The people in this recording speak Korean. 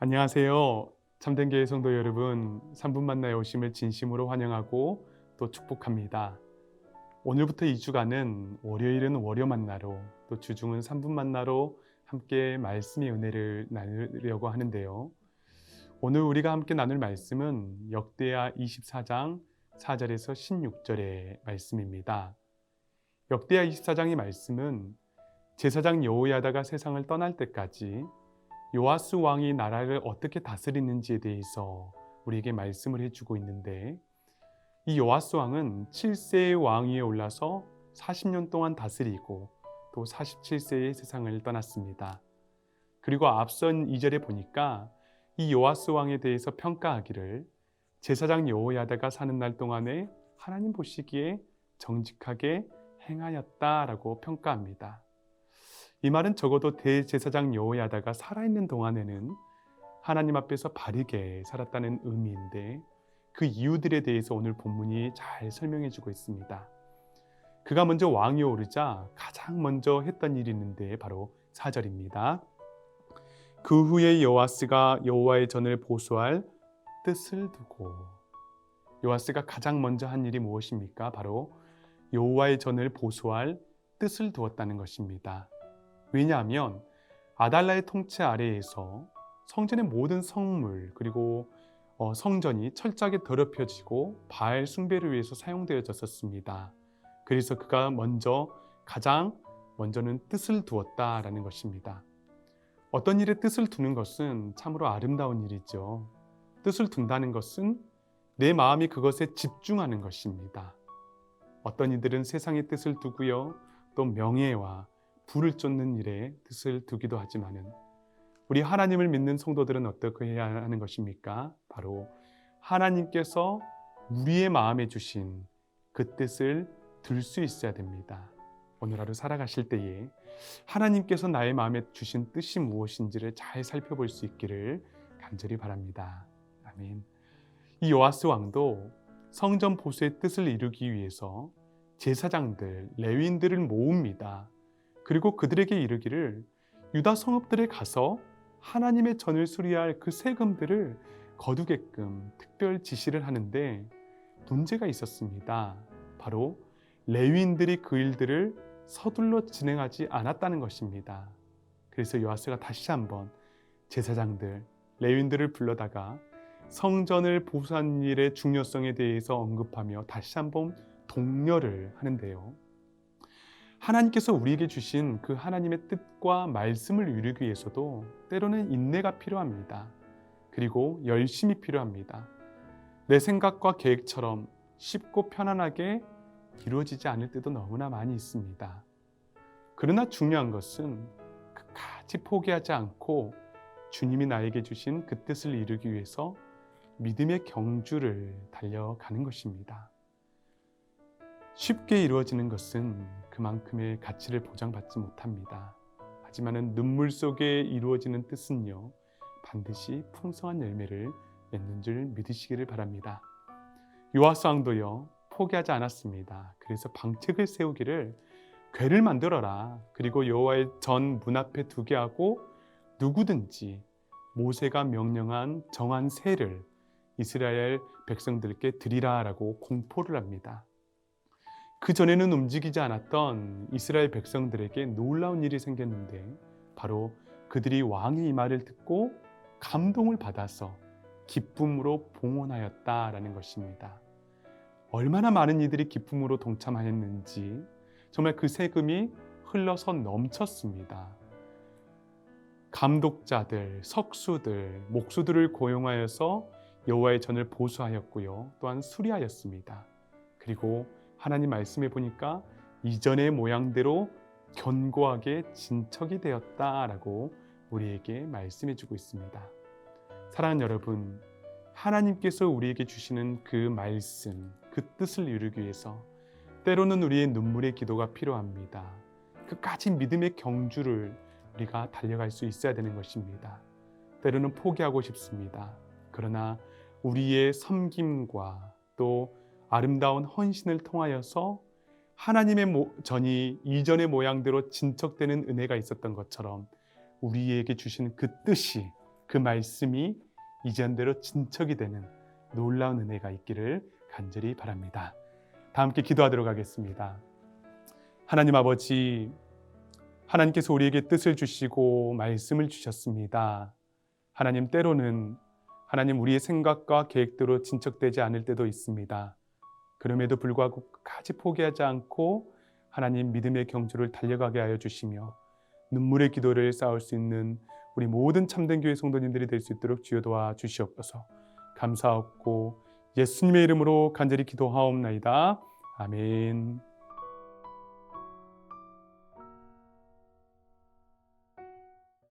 안녕하세요. 참된교회 성도 여러분, 3분 만나에 오심을 진심으로 환영하고 또 축복합니다. 오늘부터 2주간은 월요일은 월요 만나로, 또 주중은 3분 만나로 함께 말씀의 은혜를 나누려고 하는데요. 오늘 우리가 함께 나눌 말씀은 역대하 24장 4절에서 16절의 말씀입니다. 역대하 24장의 말씀은 제사장 여호야다가 세상을 떠날 때까지 요아스 왕이 나라를 어떻게 다스리는지에 대해서 우리에게 말씀을 해주고 있는데, 이 요아스 왕은 7세의 왕위에 올라서 40년 동안 다스리고 또 47세의 세상을 떠났습니다. 그리고 앞선 2절에 보니까 이 요아스 왕에 대해서 평가하기를 제사장 여호야다가 사는 날 동안에 하나님 보시기에 정직하게 행하였다라고 평가합니다. 이 말은 적어도 대제사장 여호야다가 살아있는 동안에는 하나님 앞에서 바르게 살았다는 의미인데, 그 이유들에 대해서 오늘 본문이 잘 설명해 주고 있습니다. 그가 먼저 왕이 오르자 가장 먼저 했던 일이 있는데 바로 4절입니다. 그 후에 여호아스가 여호와의 전을 보수할 뜻을 두고. 여호아스가 가장 먼저 한 일이 무엇입니까? 바로 여호와의 전을 보수할 뜻을 두었다는 것입니다. 왜냐하면 아달라의 통치 아래에서 성전의 모든 성물 그리고 성전이 철저하게 더럽혀지고 바알 숭배를 위해서 사용되어졌었습니다. 그래서 그가 가장 먼저는 뜻을 두었다라는 것입니다. 어떤 일에 뜻을 두는 것은 참으로 아름다운 일이죠. 뜻을 둔다는 것은 내 마음이 그것에 집중하는 것입니다. 어떤 이들은 세상의 뜻을 두고요, 또 명예와 부를 쫓는 일에 뜻을 두기도 하지만은, 우리 하나님을 믿는 성도들은 어떻게 해야 하는 것입니까? 바로 하나님께서 우리의 마음에 주신 그 뜻을 들 수 있어야 됩니다. 오늘 하루 살아가실 때에 하나님께서 나의 마음에 주신 뜻이 무엇인지를 잘 살펴볼 수 있기를 간절히 바랍니다. 아멘. 이 요아스 왕도 성전 보수의 뜻을 이루기 위해서 제사장들, 레위인들을 모읍니다. 그리고 그들에게 이르기를 유다 성읍들에 가서 하나님의 전을 수리할 그 세금들을 거두게끔 특별 지시를 하는데, 문제가 있었습니다. 바로 레위인들이 그 일들을 서둘러 진행하지 않았다는 것입니다. 그래서 요아스가 다시 한번 제사장들, 레위인들을 불러다가 성전을 보수하는 일의 중요성에 대해서 언급하며 다시 한번 독려를 하는데요. 하나님께서 우리에게 주신 그 하나님의 뜻과 말씀을 이루기 위해서도 때로는 인내가 필요합니다. 그리고 열심이 필요합니다. 내 생각과 계획처럼 쉽고 편안하게 이루어지지 않을 때도 너무나 많이 있습니다. 그러나 중요한 것은 끝까지 포기하지 않고 주님이 나에게 주신 그 뜻을 이루기 위해서 믿음의 경주를 달려가는 것입니다. 쉽게 이루어지는 것은 그만큼의 가치를 보장받지 못합니다. 하지만 눈물 속에 이루어지는 뜻은요, 반드시 풍성한 열매를 맺는 줄 믿으시기를 바랍니다. 요아스 왕도요, 포기하지 않았습니다. 그래서 방책을 세우기를 궤를 만들어라. 그리고 여호와의 전 문 앞에 두게 하고 누구든지 모세가 명령한 정한 세를 이스라엘 백성들께 드리라라고 공포를 합니다. 그 전에는 움직이지 않았던 이스라엘 백성들에게 놀라운 일이 생겼는데, 바로 그들이 왕의 이 말을 듣고 감동을 받아서 기쁨으로 봉헌하였다라는 것입니다. 얼마나 많은 이들이 기쁨으로 동참하였는지 정말 그 세금이 흘러서 넘쳤습니다. 감독자들, 석수들, 목수들을 고용하여서 여호와의 전을 보수하였고요, 또한 수리하였습니다. 그리고 하나님 말씀에 보니까 이전의 모양대로 견고하게 진척이 되었다라고 우리에게 말씀해 주고 있습니다. 사랑하는 여러분, 하나님께서 우리에게 주시는 그 말씀, 그 뜻을 이루기 위해서 때로는 우리의 눈물의 기도가 필요합니다. 끝까지 믿음의 경주를 우리가 달려갈 수 있어야 되는 것입니다. 때로는 포기하고 싶습니다. 그러나 우리의 섬김과 또 아름다운 헌신을 통하여서 하나님의 전이 이전의 모양대로 진척되는 은혜가 있었던 것처럼 우리에게 주신 그 뜻이, 그 말씀이 이전대로 진척이 되는 놀라운 은혜가 있기를 간절히 바랍니다. 다 함께 기도하도록 하겠습니다. 하나님 아버지, 하나님께서 우리에게 뜻을 주시고 말씀을 주셨습니다. 하나님, 때로는 하나님 우리의 생각과 계획대로 진척되지 않을 때도 있습니다. 그럼에도 불구하고 끝까지 포기하지 않고 하나님 믿음의 경주를 달려가게 하여 주시며 눈물의 기도를 쌓을 수 있는 우리 모든 참된 교회 성도님들이 될 수 있도록 주여 도와 주시옵소서. 감사하고 예수님의 이름으로 간절히 기도하옵나이다. 아멘.